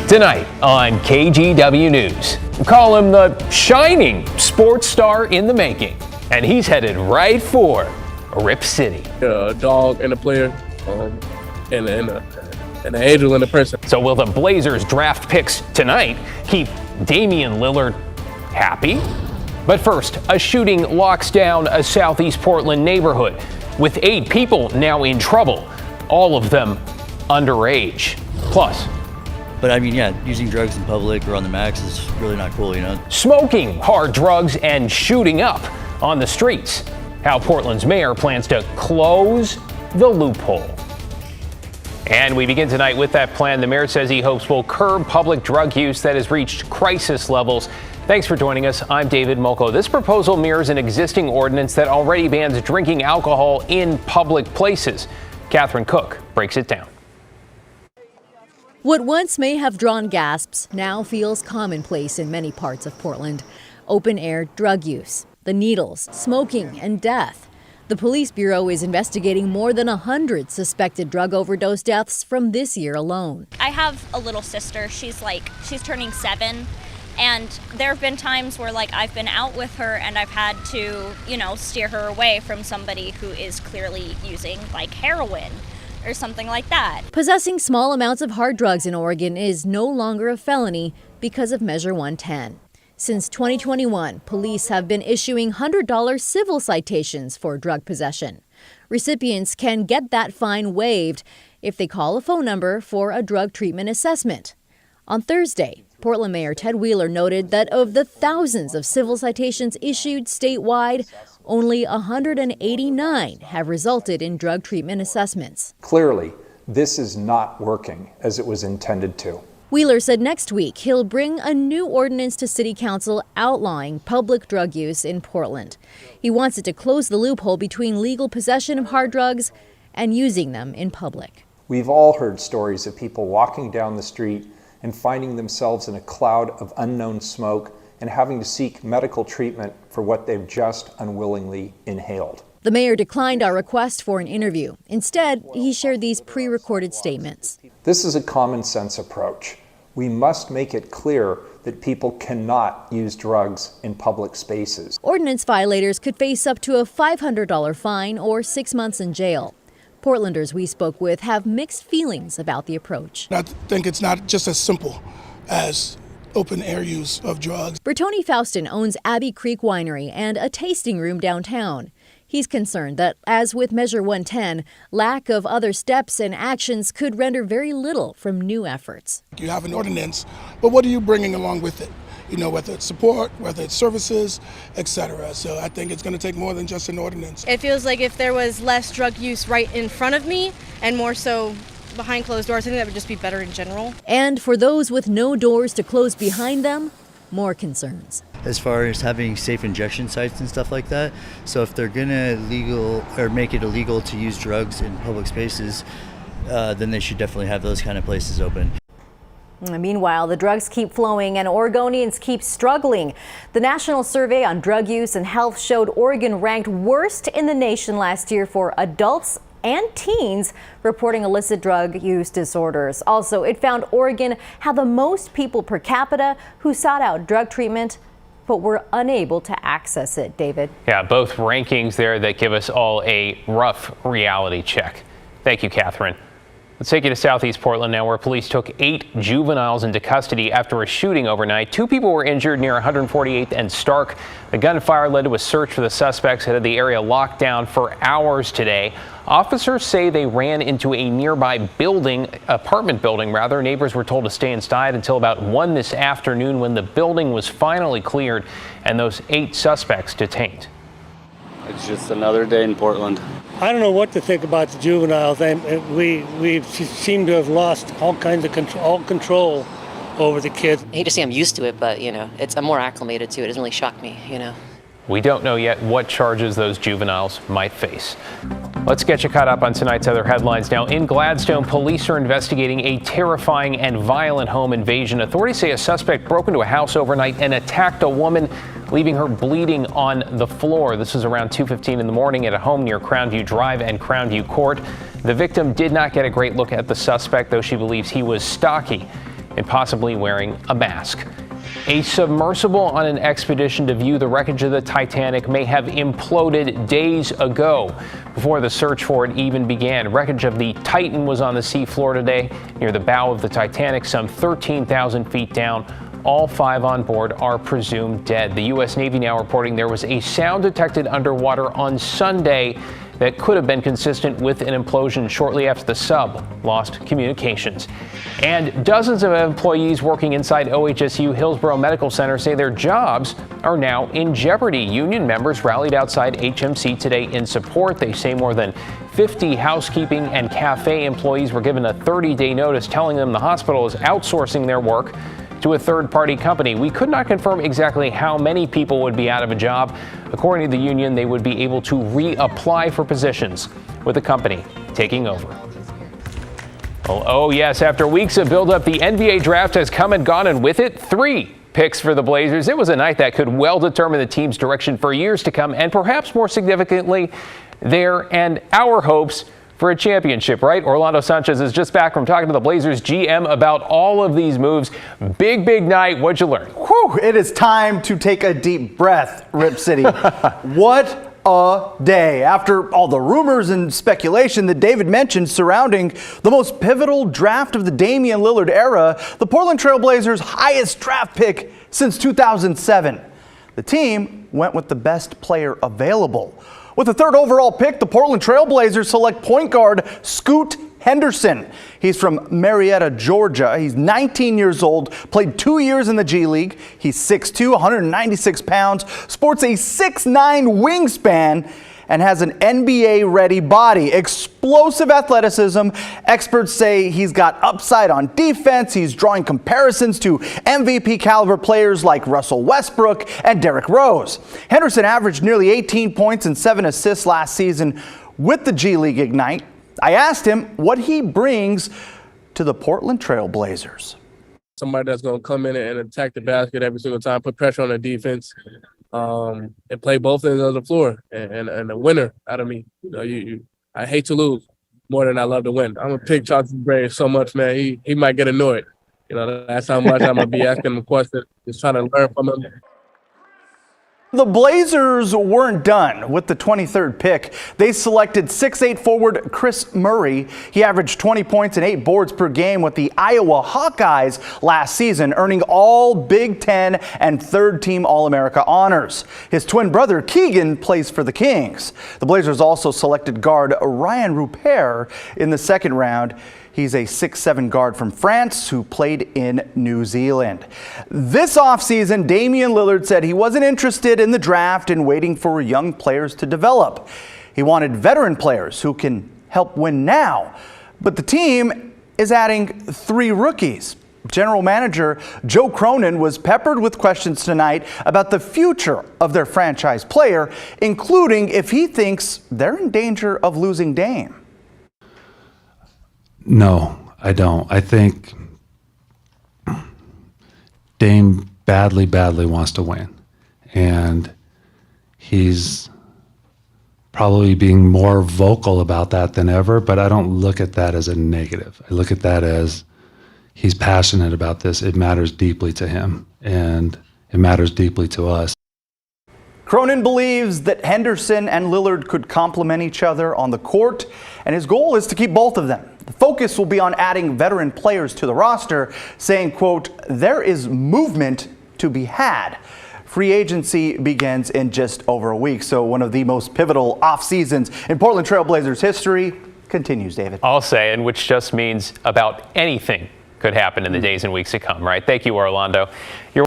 Tonight on KGW News, call him the shining sports star in the making, and he's headed right for Rip City. A dog and a player, and an angel and a person. So will the Blazers draft picks tonight keep Damian Lillard happy? But first, a shooting locks down a southeast Portland neighborhood with 8 people now in trouble, all of them underage. Plus, but I mean, yeah, using drugs in public or on the max is really not cool, you know? Smoking hard drugs and shooting up on the streets. How Portland's mayor plans to close the loophole. And we begin tonight with that plan the mayor says he hopes will curb public drug use that has reached crisis levels. Thanks for joining us. I'm David Molko. This proposal mirrors an existing ordinance that already bans drinking alcohol in public places. Catherine Cook breaks it down. What once may have drawn gasps now feels commonplace in many parts of Portland. Open-air drug use, the needles, smoking, and death. The police bureau is investigating more than 100 suspected drug overdose deaths from this year alone. I have a little sister. She's turning 7. And there have been times where I've been out with her and I've had to, steer her away from somebody who is clearly using heroin or something like that. Possessing small amounts of hard drugs in Oregon is no longer a felony because of Measure 110. Since 2021, police have been issuing $100 civil citations for drug possession. Recipients can get that fine waived if they call a phone number for a drug treatment assessment. On Thursday, Portland Mayor Ted Wheeler noted that of the thousands of civil citations issued statewide, only 189 have resulted in drug treatment assessments. Clearly, this is not working as it was intended to. Wheeler said next week he'll bring a new ordinance to City Council outlawing public drug use in Portland. He wants it to close the loophole between legal possession of hard drugs and using them in public. We've all heard stories of people walking down the street and finding themselves in a cloud of unknown smoke and having to seek medical treatment for what they've just unwillingly inhaled. The mayor declined our request for an interview. Instead, he shared these pre-recorded statements. This is a common sense approach. We must make it clear that people cannot use drugs in public spaces. Ordinance violators could face up to a $500 fine or 6 months in jail. Portlanders we spoke with have mixed feelings about the approach. I think it's not just as simple as open air use of drugs. Bertoni Faustin owns Abbey Creek Winery and a tasting room downtown. He's concerned that, as with Measure 110, lack of other steps and actions could render very little from new efforts. You have an ordinance, but what are you bringing along with it? Whether it's support, whether it's services, etc. So I think it's going to take more than just an ordinance. It feels like if there was less drug use right in front of me and more so behind closed doors, I think that would just be better in general. And for those with no doors to close behind them, more concerns. As far as having safe injection sites and stuff like that, so if they're going to make it illegal to use drugs in public spaces, then they should definitely have those kind of places open. Meanwhile, the drugs keep flowing and Oregonians keep struggling. The National Survey on Drug Use and Health showed Oregon ranked worst in the nation last year for adults and teens reporting illicit drug use disorders. Also, it found Oregon had the most people per capita who sought out drug treatment but were unable to access it. David? Yeah, both rankings there that give us all a rough reality check. Thank you, Catherine. Let's take you to Southeast Portland now, where police took 8 juveniles into custody after a shooting overnight. 2 people were injured near 148th and Stark. The gunfire led to a search for the suspects, had the area locked down for hours today. Officers say they ran into a nearby apartment building. Neighbors were told to stay inside until about 1 this afternoon when the building was finally cleared and those 8 suspects detained. It's just another day in Portland. I don't know what to think about the juveniles. We seem to have lost all control over the kids. I hate to say I'm used to it, but I'm more acclimated to it. It doesn't really shock me, We don't know yet what charges those juveniles might face. Let's get you caught up on tonight's other headlines now. In Gladstone, police are investigating a terrifying and violent home invasion. Authorities say a suspect broke into a house overnight and attacked a woman, leaving her bleeding on the floor. This was around 2:15 in the morning at a home near Crownview Drive and Crownview Court. The victim did not get a great look at the suspect, though she believes he was stocky. and possibly wearing a mask. A submersible on an expedition to view the wreckage of the Titanic may have imploded days ago, before the search for it even began. Wreckage of the Titan was on the seafloor today near the bow of the Titanic, some 13,000 feet down. All 5 on board are presumed dead. The U.S. Navy now reporting there was a sound detected underwater on Sunday that could have been consistent with an implosion shortly after the sub lost communications. And dozens of employees working inside OHSU Hillsborough Medical Center say their jobs are now in jeopardy. Union members rallied outside HMC today in support. They say more than 50 housekeeping and cafe employees were given a 30-day notice telling them the hospital is outsourcing their work to a third-party company. We could not confirm exactly how many people would be out of a job. According to the union, they would be able to reapply for positions with the company taking over. Well, oh yes, after weeks of build-up, the NBA draft has come and gone, and with it, 3 picks for the Blazers. It was a night that could well determine the team's direction for years to come, and perhaps more significantly, their and our hopes for a championship, right? Orlando Sanchez is just back from talking to the Blazers GM about all of these moves. Big night. What'd you learn? Whew, it is time to take a deep breath, Rip City. What a day. After all the rumors and speculation that David mentioned surrounding the most pivotal draft of the Damian Lillard era, the Portland Trail Blazers' highest draft pick since 2007. The team went with the best player available. With the 3rd overall pick, the Portland Trail Blazers select point guard Scoot Henderson. He's from Marietta, Georgia. He's 19 years old, played 2 years in the G League. He's 6'2", 196 pounds, sports a 6'9" wingspan, and has an NBA-ready body. Explosive athleticism. Experts say he's got upside on defense. He's drawing comparisons to MVP-caliber players like Russell Westbrook and Derrick Rose. Henderson averaged nearly 18 points and 7 assists last season with the G League Ignite. I asked him what he brings to the Portland Trail Blazers. Somebody that's going to come in and attack the basket every single time, put pressure on the defense, and play both ends of the floor, and a winner out of me. You know, I hate to lose more than I love to win. I'm gonna pick Chauncey's brain so much, man. He might get annoyed. You know, that's how much I'm gonna be asking him questions, just trying to learn from him. The Blazers weren't done with the 23rd pick. They selected 6'8" forward Chris Murray. He averaged 20 points and 8 boards per game with the Iowa Hawkeyes last season, earning all Big Ten and 3rd-team All-America honors. His twin brother Keegan plays for the Kings. The Blazers also selected guard Ryan Rupert in the 2nd round. He's a 6'7" guard from France who played in New Zealand. This offseason, Damian Lillard said he wasn't interested in the draft and waiting for young players to develop. He wanted veteran players who can help win now. But the team is adding 3 rookies. General Manager Joe Cronin was peppered with questions tonight about the future of their franchise player, including if he thinks they're in danger of losing Dame. No, I don't. I think Dame badly wants to win. And he's probably being more vocal about that than ever, but I don't look at that as a negative. I look at that as he's passionate about this. It matters deeply to him, and it matters deeply to us. Cronin believes that Henderson and Lillard could complement each other on the court, and his goal is to keep both of them. The focus will be on adding veteran players to the roster, saying, quote, there is movement to be had. Free agency begins in just over a week, so one of the most pivotal off seasons in Portland Trail Blazers history continues, David. I'll say, and which just means about anything could happen in the days and weeks to come, right? Thank you, Orlando.